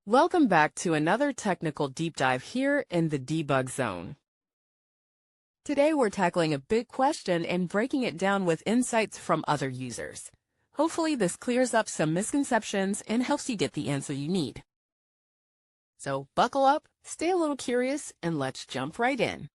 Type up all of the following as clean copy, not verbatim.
Welcome back to another technical deep dive here in the debug zone. Today we're tackling a big question and breaking it down with insights from other users. Hopefully this clears up some misconceptions and helps you get the answer you need. So buckle up, stay a little curious, and let's jump right in.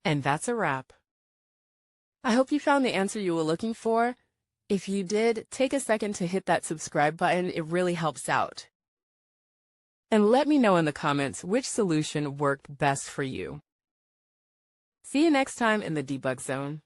And that's a wrap. I hope you found the answer you were looking for. If you did, take a second to hit that subscribe button. It really helps out. And let me know in the comments which solution worked best for you. See you next time in the debug zone.